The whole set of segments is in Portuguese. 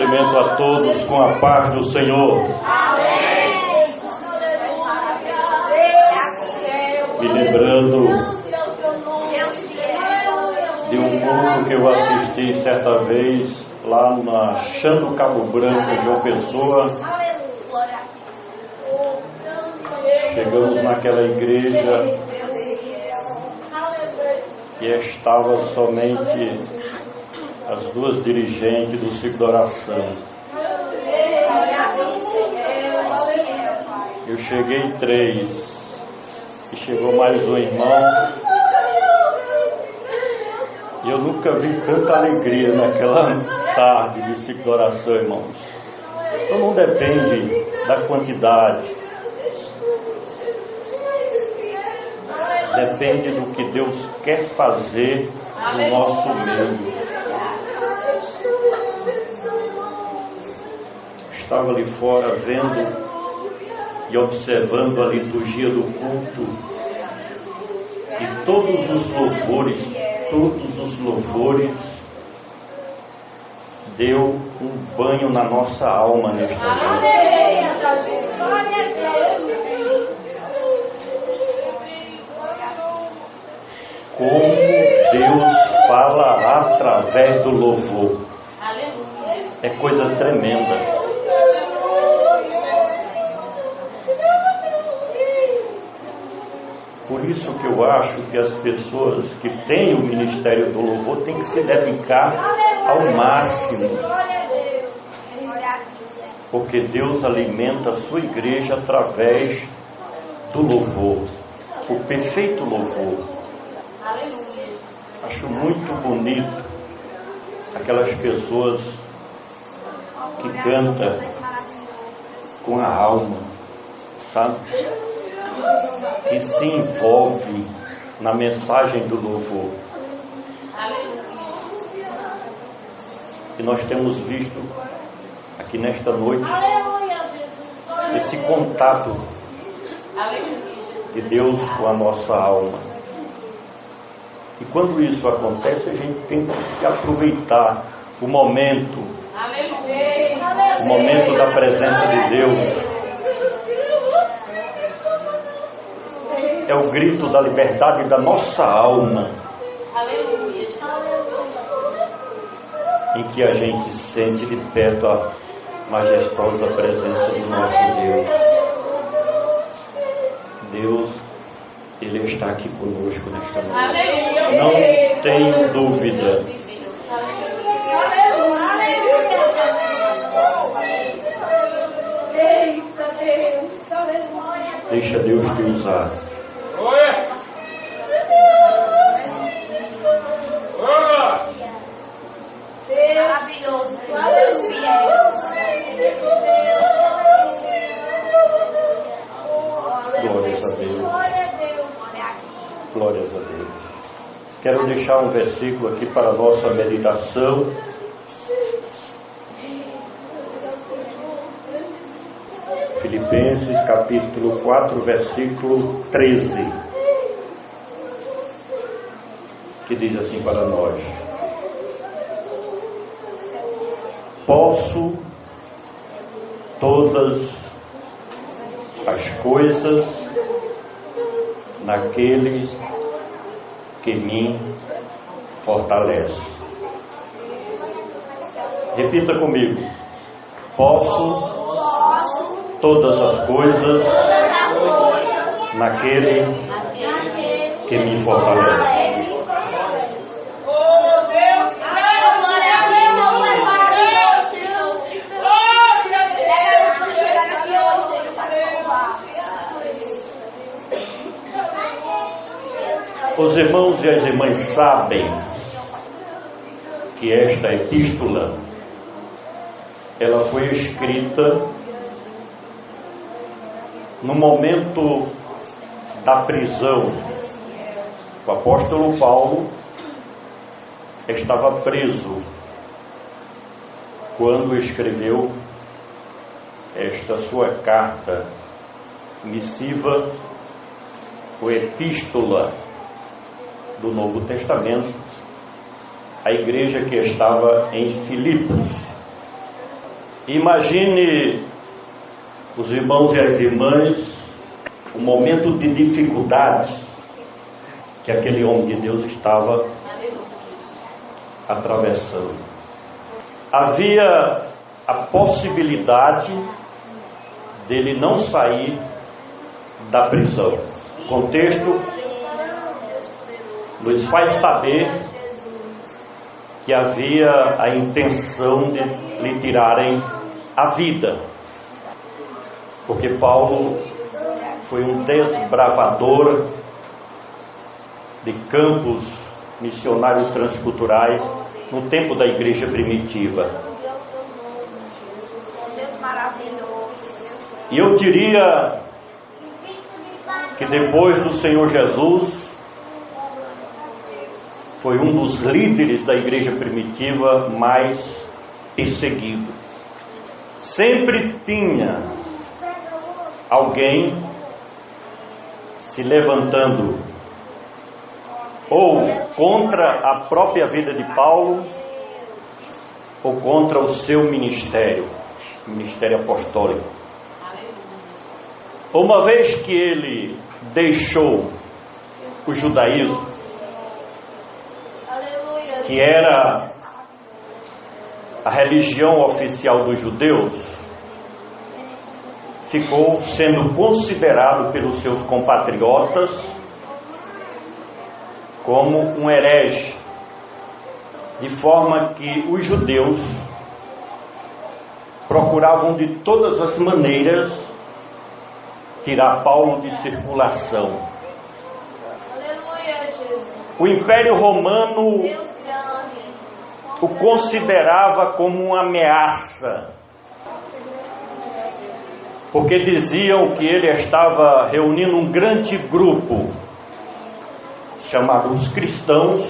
cumprimento a todos com a paz do Senhor. Me lembrando de um culto que eu assisti certa vez lá na Chão do Cabo Branco, João Pessoa. Chegamos naquela igreja e estava somente as duas dirigentes do ciclo de oração. Eu cheguei 3 e chegou mais um irmão, e eu nunca vi tanta alegria naquela tarde de ciclo de oração, irmãos. Então não depende da quantidade, depende do que Deus quer fazer no nosso meio. Estava ali fora vendo e observando a liturgia do culto, e todos os louvores deu um banho na nossa alma nesta noite. Como Deus fala através do louvor. É coisa tremenda. Por isso que eu acho que as pessoas que têm o ministério do louvor têm que se dedicar ao máximo. Porque Deus alimenta a sua igreja através do louvor. O perfeito louvor. Acho muito bonito aquelas pessoas que cantam com a alma, sabe? Que se envolve na mensagem do louvor. E nós temos visto aqui nesta noite esse contato de Deus com a nossa alma. E quando isso acontece, a gente tem que se aproveitar o momento da presença de Deus. É o grito da liberdade da nossa alma. Em que a gente sente de perto a majestosa presença do nosso Deus. Deus, Ele está aqui conosco nesta noite. Não tenho dúvida. Deixa Deus te usar. Maravilhoso, Deus fiel. Glórias a Deus. Glórias a Deus. Quero deixar um versículo aqui para a nossa meditação. Filipenses capítulo 4, versículo 13, que diz assim para nós: posso todas as coisas naquele que me fortalece. Repita comigo: posso todas as coisas naquele que me fortalece. Os irmãos e as irmãs sabem que esta epístola ela foi escrita no momento da prisão. O apóstolo Paulo estava preso quando escreveu esta sua carta, missiva ou epístola do Novo Testamento, a igreja que estava em Filipos. Imagine os irmãos e as irmãs, o momento de dificuldade que aquele homem de Deus estava atravessando. Havia a possibilidade dele não sair da prisão. O contexto nos faz saber que havia a intenção de lhe tirarem a vida, porque Paulo foi um desbravador de campos missionários transculturais no tempo da igreja primitiva. E eu diria que depois do Senhor Jesus, foi um dos líderes da igreja primitiva mais perseguido. Sempre tinha alguém se levantando ou contra a própria vida de Paulo ou contra o seu ministério apostólico. Uma vez que ele deixou o judaísmo, que era a religião oficial dos judeus, ficou sendo considerado pelos seus compatriotas como um herege, de forma que os judeus procuravam de todas as maneiras tirar Paulo de circulação. O Império Romano o considerava como uma ameaça, porque diziam que ele estava reunindo um grande grupo, chamado os cristãos,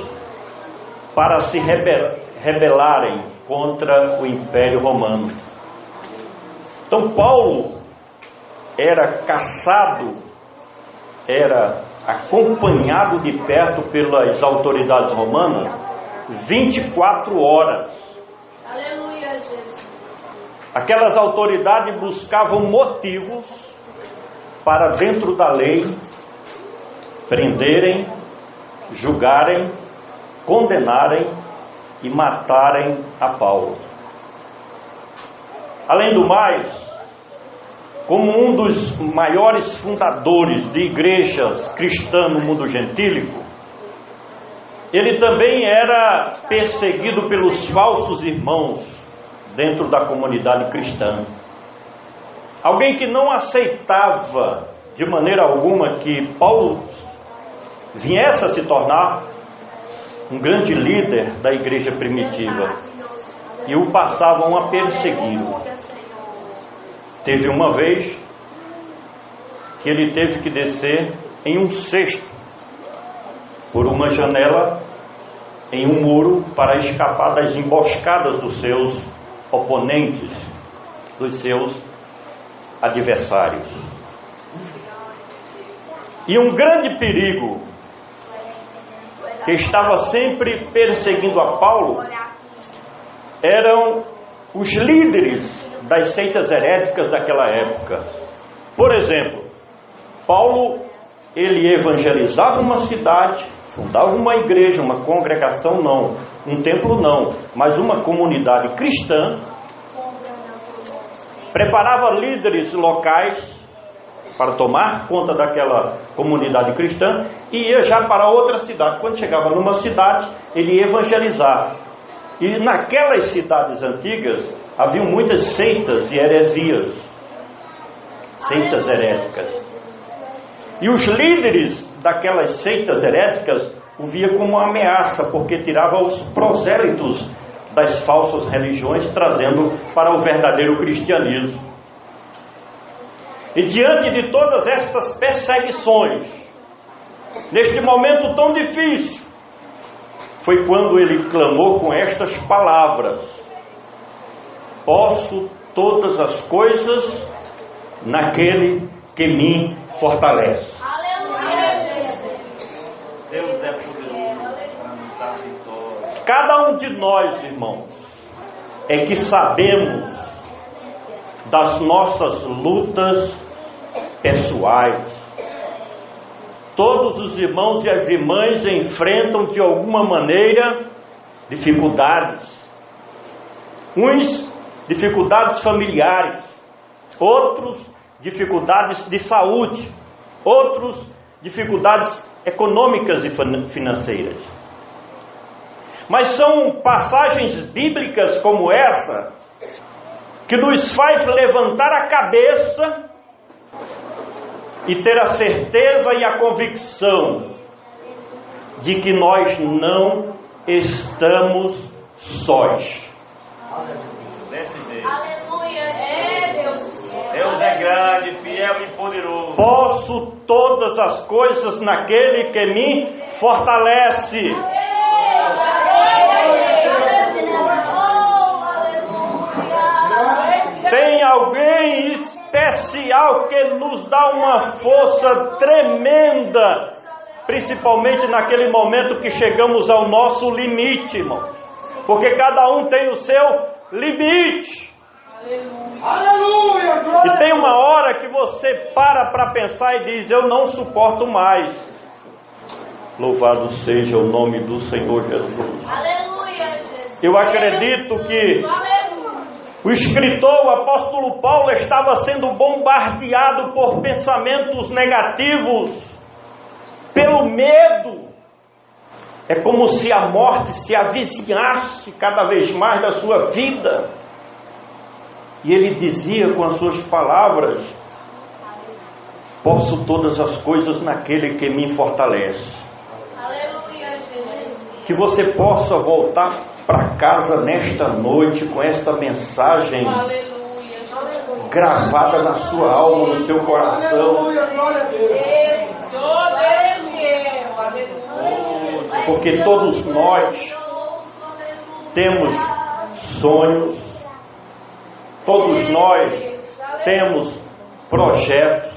para se rebelarem contra o Império Romano. Então Paulo era caçado, era acompanhado de perto pelas autoridades romanas 24 horas. Aleluia, Jesus. Aquelas autoridades buscavam motivos para, dentro da lei, prenderem, julgarem, condenarem e matarem a Paulo. Além do mais, como um dos maiores fundadores de igrejas cristãs no mundo gentílico, ele também era perseguido pelos falsos irmãos dentro da comunidade cristã. Alguém que não aceitava de maneira alguma que Paulo viesse a se tornar um grande líder da igreja primitiva, e o passavam a persegui-lo. Teve uma vez que ele teve que descer em um cesto por uma janela em um muro para escapar das emboscadas dos seus oponentes, dos seus adversários. E um grande perigo que estava sempre perseguindo a Paulo eram os líderes das seitas heréticas daquela época. Por exemplo, Paulo, ele evangelizava uma cidade, fundava uma igreja, uma congregação não, um templo não, mas uma comunidade cristã, preparava líderes locais para tomar conta daquela comunidade cristã e ia já para outra cidade. Quando chegava numa cidade, ele ia evangelizar. E naquelas cidades antigas, haviam muitas seitas e heresias, seitas heréticas. E os líderes daquelas seitas heréticas o via como uma ameaça, porque tirava os prosélitos das falsas religiões, trazendo para o verdadeiro cristianismo. E diante de todas estas perseguições, neste momento tão difícil, foi quando ele clamou com estas palavras: posso todas as coisas naquele que me fortalece. Aleluia, Jesus. Deus é poderoso para nos dar vitória. Cada um de nós, irmãos, é que sabemos das nossas lutas pessoais. Todos os irmãos e as irmãs enfrentam de alguma maneira dificuldades. Uns, dificuldades familiares, outros, dificuldades de saúde, outros, dificuldades econômicas e financeiras. Mas são passagens bíblicas como essa que nos faz levantar a cabeça e ter a certeza e a convicção de que nós não estamos sós. Aleluia. É Deus. Deus é grande, fiel e poderoso. Posso todas as coisas naquele que me fortalece. Tem alguém especial que nos dá uma força tremenda, principalmente naquele momento que chegamos ao nosso limite, irmão. Porque cada um tem o seu limite. Aleluia! E tem uma hora que você para pensar e diz: eu não suporto mais. Louvado seja o nome do Senhor Jesus. Aleluia, Jesus. Eu acredito que o escritor, o apóstolo Paulo, estava sendo bombardeado por pensamentos negativos, pelo medo. É como se a morte se avizinhasse cada vez mais da sua vida. E ele dizia com as suas palavras: posso todas as coisas naquele que me fortalece. Aleluia, Jesus. Que você possa voltar para casa nesta noite com esta mensagem gravada na sua alma, no seu coração. Aleluia, glória a Deus. Porque todos nós temos sonhos, todos nós temos projetos,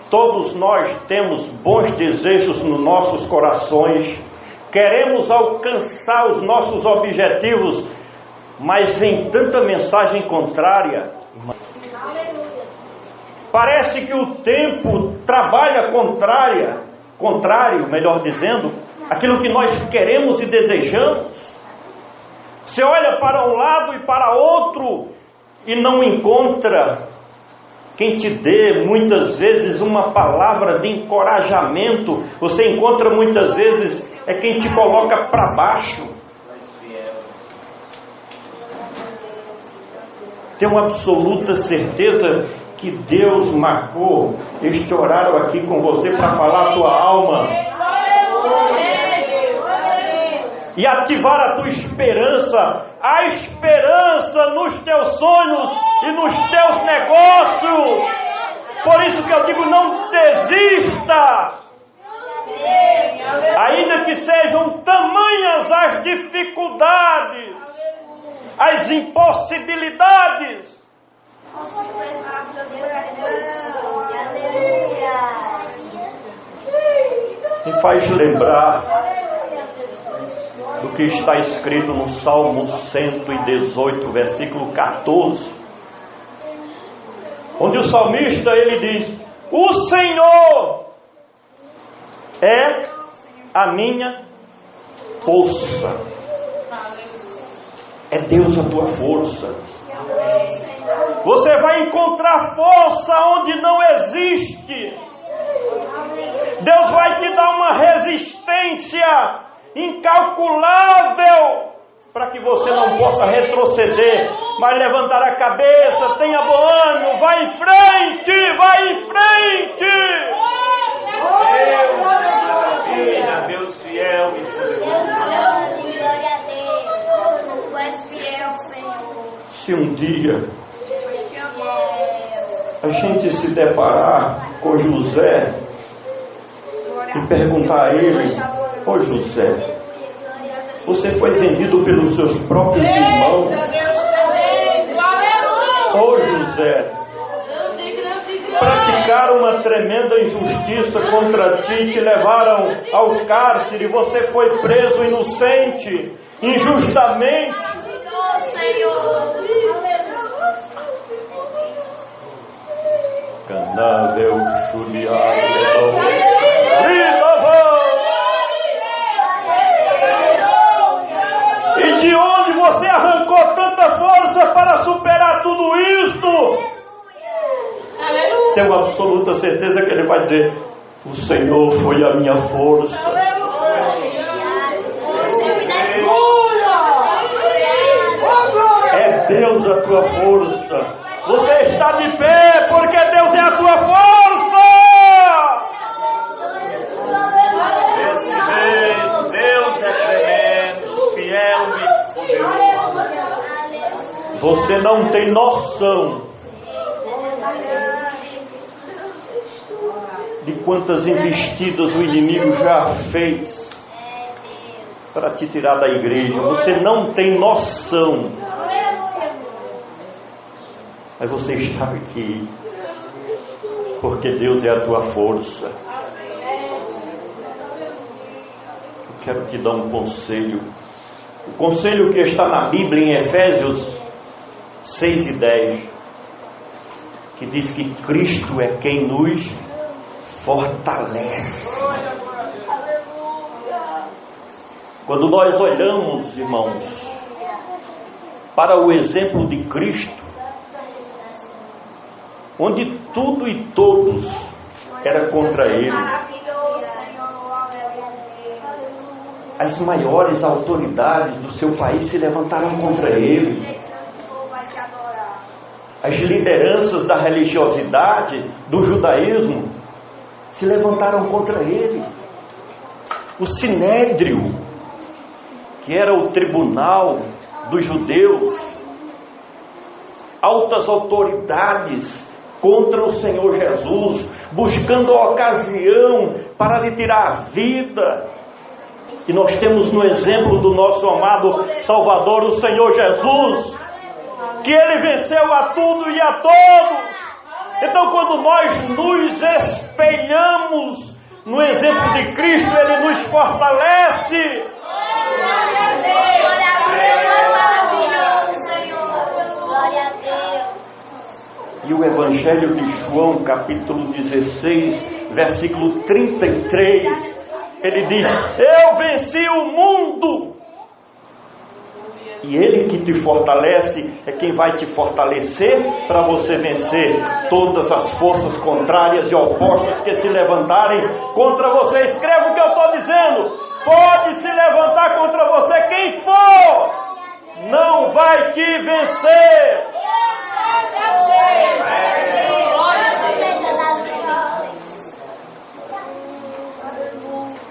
todos nós temos bons desejos nos nossos corações, queremos alcançar os nossos objetivos, mas vem tanta mensagem contrária. Parece que o tempo trabalha contrário, melhor dizendo, aquilo que nós queremos e desejamos. Você olha para um lado e para outro e não encontra quem te dê muitas vezes uma palavra de encorajamento. Você encontra muitas vezes é quem te coloca para baixo. Tenho absoluta certeza que Deus marcou este horário aqui com você para falar a tua alma e ativar a tua esperança, a esperança nos teus sonhos e nos teus negócios. Por isso que eu digo: não desista, ainda que sejam tamanhas as dificuldades, as impossibilidades. Me faz lembrar do que está escrito no Salmo 118, versículo 14, onde o salmista ele diz: o Senhor é a minha força. É Deus a tua força. Você vai encontrar força onde não existe. Deus vai te dar uma resistência incalculável para que você não possa retroceder, mas levantar a cabeça, tenha bom ânimo, vai em frente, vai em frente. Deus fiel e poderoso. Glória a Deus. Tu és fiel, Senhor. Se um dia a gente se deparar com José e perguntar a ele: ô José, você foi vendido pelos seus próprios irmãos? Ô José, praticaram uma tremenda injustiça contra ti, te levaram ao cárcere, você foi preso inocente, injustamente. Canável Xuliai. E de onde você arrancou tanta força para superar tudo isto? Tenho absoluta certeza que ele vai dizer: o Senhor foi a minha força. É Deus a tua força. Você está de pé porque Deus é a tua força. Deus é tremendo, fiel e poderoso. Você não tem noção de quantas investidas o inimigo já fez para te tirar da igreja. Você não tem noção. Mas você está aqui porque Deus é a tua força. Eu quero te dar um conselho. O conselho que está na Bíblia em Efésios 6:10, que diz que Cristo é quem nos fortalece. Quando nós olhamos, irmãos, para o exemplo de Cristo, onde tudo e todos era contra ele, as maiores autoridades do seu país se levantaram contra ele, as lideranças da religiosidade, do judaísmo, se levantaram contra ele. O Sinédrio, que era o tribunal dos judeus, altas autoridades contra o Senhor Jesus, buscando a ocasião para lhe tirar a vida. E nós temos no exemplo do nosso amado Salvador, o Senhor Jesus, que ele venceu a tudo e a todos. Então, quando nós nos espelhamos no exemplo de Cristo, ele nos fortalece. Glória a Deus, maravilhoso, Senhor. Glória a Deus. E o Evangelho de João, capítulo 16, versículo 33, ele diz: eu venci o mundo. E ele que te fortalece é quem vai te fortalecer para você vencer todas as forças contrárias e opostas que se levantarem contra você. Escreva o que eu estou dizendo. Pode se levantar contra você quem for, não vai te vencer.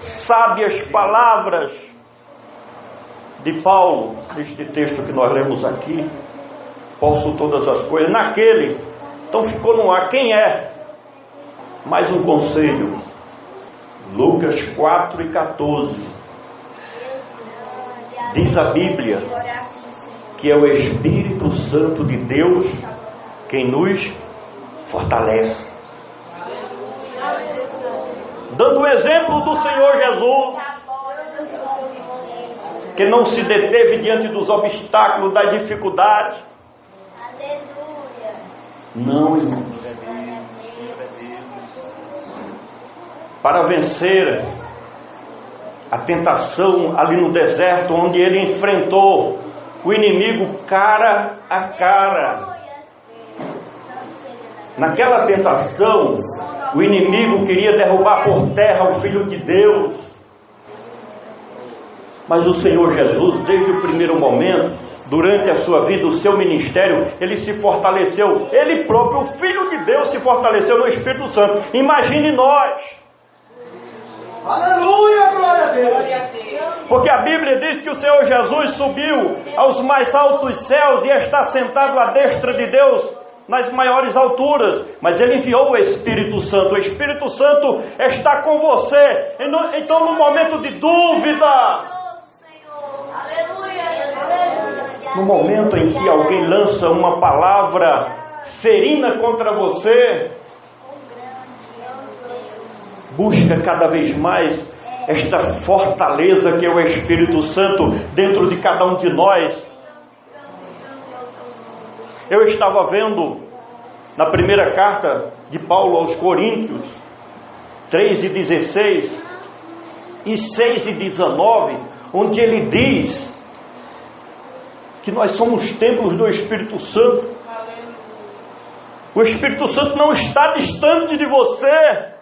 Sabe as palavras de Paulo, neste texto que nós lemos aqui? Posso todas as coisas naquele. Então ficou no ar. Quem é? Mais um conselho. Lucas 4:14. Diz a Bíblia que é o Espírito Santo de Deus quem nos fortalece. Dando o exemplo do Senhor Jesus, que não se deteve diante dos obstáculos, das dificuldades. Não, irmãos. Para vencer a tentação ali no deserto, onde ele enfrentou o inimigo cara a cara. Naquela tentação, o inimigo queria derrubar por terra o Filho de Deus. Mas o Senhor Jesus, desde o primeiro momento, durante a sua vida, o seu ministério, ele se fortaleceu. Ele próprio, o Filho de Deus, se fortaleceu no Espírito Santo. Imagine nós. Aleluia, glória a Deus. Porque a Bíblia diz que o Senhor Jesus subiu aos mais altos céus e está sentado à destra de Deus nas maiores alturas, mas ele enviou o Espírito Santo. O Espírito Santo está com você. Então, no momento de dúvida, no momento em que alguém lança uma palavra ferina contra você, busca cada vez mais esta fortaleza que é o Espírito Santo dentro de cada um de nós. Eu estava vendo na primeira carta de Paulo aos Coríntios, 3:16 e 6:19, onde ele diz que nós somos templos do Espírito Santo. O Espírito Santo não está distante de você.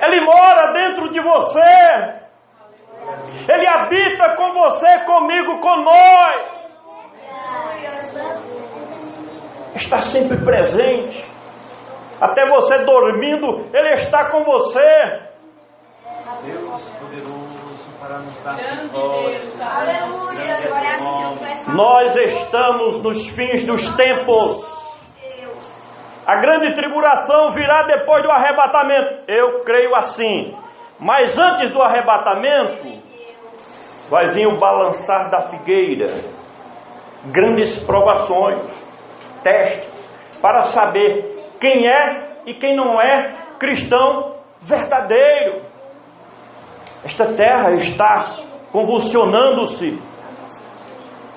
Ele mora dentro de você. Ele habita com você, comigo, com nós. Está sempre presente. Até você dormindo, Ele está com você. Deus poderoso para nos dar Aleluia. Nós estamos nos fins dos tempos. A grande tribulação virá depois do arrebatamento. Eu creio assim. Mas antes do arrebatamento, vai vir o balançar da figueira. Grandes provações, testes, para saber quem é e quem não é cristão verdadeiro. Esta terra está convulsionando-se.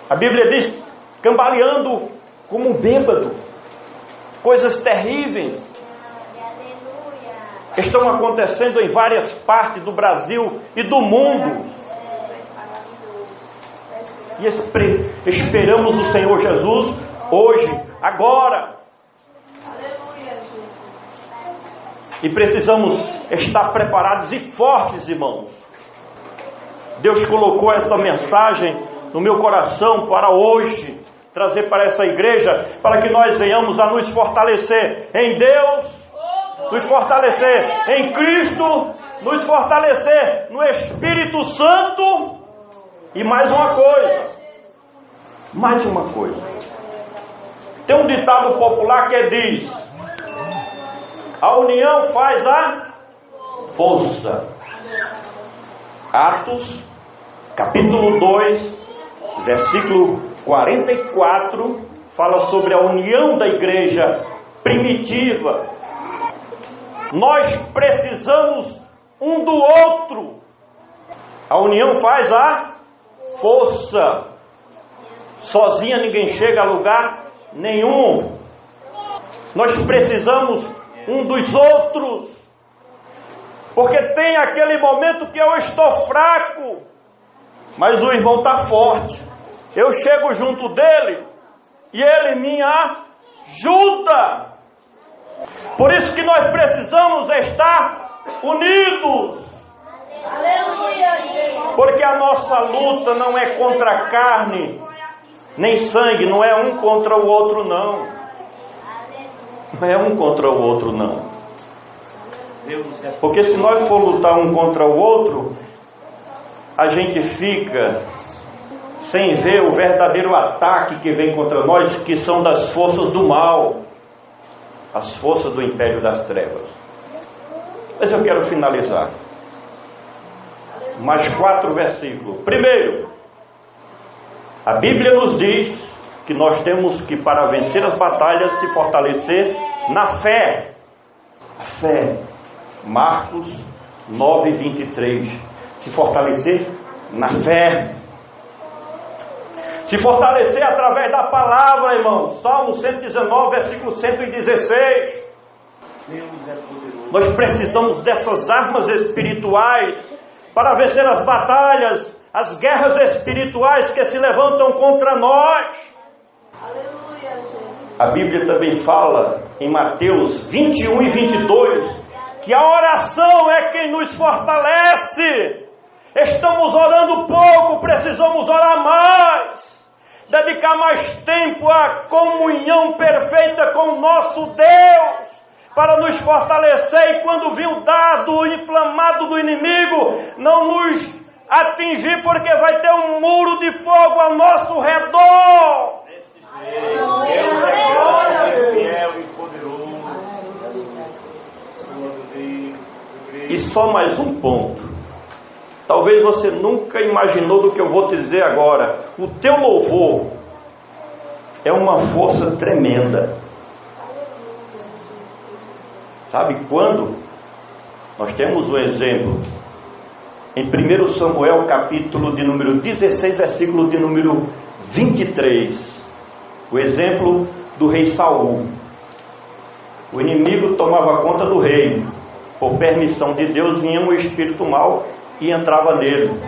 A Bíblia diz, cambaleando como um bêbado. Coisas terríveis estão acontecendo em várias partes do Brasil e do mundo. E esperamos o Senhor Jesus hoje, agora. E precisamos estar preparados e fortes, irmãos. Deus colocou essa mensagem no meu coração para hoje, trazer para essa igreja, para que nós venhamos a nos fortalecer em Deus, nos fortalecer em Cristo, nos fortalecer no Espírito Santo. E mais uma coisa. Tem um ditado popular que diz: a união faz a força. Atos, capítulo 2, versículo 44, fala sobre a união da igreja primitiva. Nós precisamos um do outro. A união faz a força. Sozinha ninguém chega a lugar nenhum. Nós precisamos um dos outros. Porque tem aquele momento que eu estou fraco, mas o irmão está forte. Eu chego junto dele e ele me ajuda. Por isso que nós precisamos estar unidos. Aleluia. Porque a nossa luta não é contra a carne, nem sangue, não é um contra o outro, não. Não é um contra o outro, não. Porque se nós for lutar um contra o outro, a gente fica sem ver o verdadeiro ataque que vem contra nós, que são das forças do mal, as forças do império das trevas. Mas eu quero finalizar. Mais 4 versículos. Primeiro, a Bíblia nos diz que nós temos que, para vencer as batalhas, se fortalecer na fé. A fé. Marcos 9:23. Se fortalecer na fé. Se fortalecer através da palavra, irmão. Salmo 119, versículo 116. Nós precisamos dessas armas espirituais para vencer as batalhas, as guerras espirituais que se levantam contra nós. Aleluia, Jesus. A Bíblia também fala em Mateus 21 e 22 que a oração é quem nos fortalece. Estamos orando pouco, precisamos orar mais. Dedicar mais tempo à comunhão perfeita com o nosso Deus, para nos fortalecer e quando vir o dardo inflamado do inimigo, não nos atingir, porque vai ter um muro de fogo ao nosso redor. Deus é grande, fiel e poderoso. E só mais um ponto. Talvez você nunca imaginou do que eu vou te dizer agora. O teu louvor é uma força tremenda. Sabe quando? Nós temos um exemplo. Em 1 Samuel, capítulo de número 16, versículo de número 23. O exemplo do rei Saul. O inimigo tomava conta do rei. Por permissão de Deus, vinha um espírito mau e entrava nele.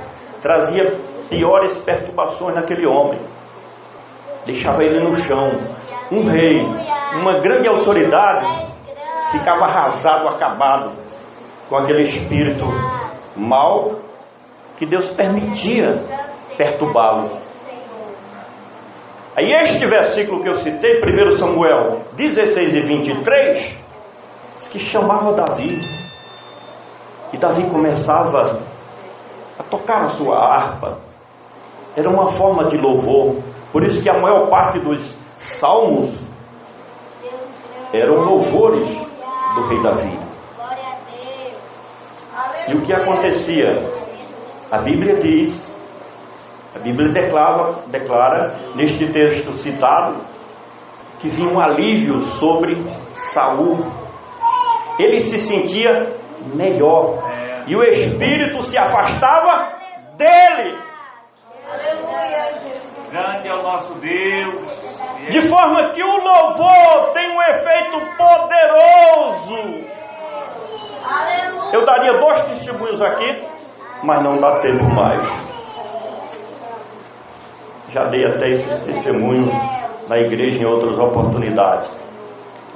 Trazia piores perturbações naquele homem. Deixava ele no chão. Um rei, uma grande autoridade, ficava arrasado, acabado com aquele espírito mau que Deus permitia perturbá-lo. Aí este versículo que eu citei, 1 Samuel 16 e 23, que chamava Davi. E Davi começava a tocar a sua harpa. Era uma forma de louvor. Por isso que a maior parte dos salmos eram louvores do rei Davi. E o que acontecia? A Bíblia diz, a Bíblia declara neste texto citado, que vinha um alívio sobre Saul. Ele se sentia melhor e o espírito se afastava dele. Grande é o nosso Deus. De forma que o louvor tem um efeito poderoso. Eu daria 2 testemunhos aqui, mas não dá tempo mais. Já dei até esses testemunhos na igreja em outras oportunidades.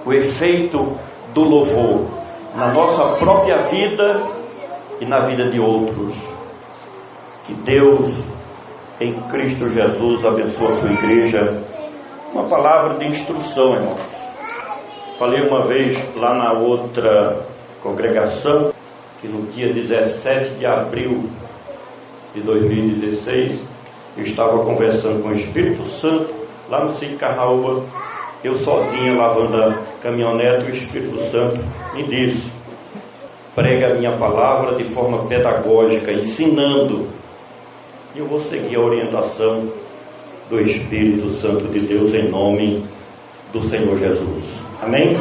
O efeito do louvor na nossa própria vida e na vida de outros. Que Deus, em Cristo Jesus, abençoe a sua igreja. Uma palavra de instrução, irmãos. Falei uma vez lá na outra congregação que no dia 17 de abril de 2016 eu estava conversando com o Espírito Santo lá no sítio Carnaúba. Eu sozinho lavando a caminhonete, o Espírito Santo me disse: prega a minha palavra de forma pedagógica, ensinando. E eu vou seguir a orientação do Espírito Santo de Deus em nome do Senhor Jesus. Amém?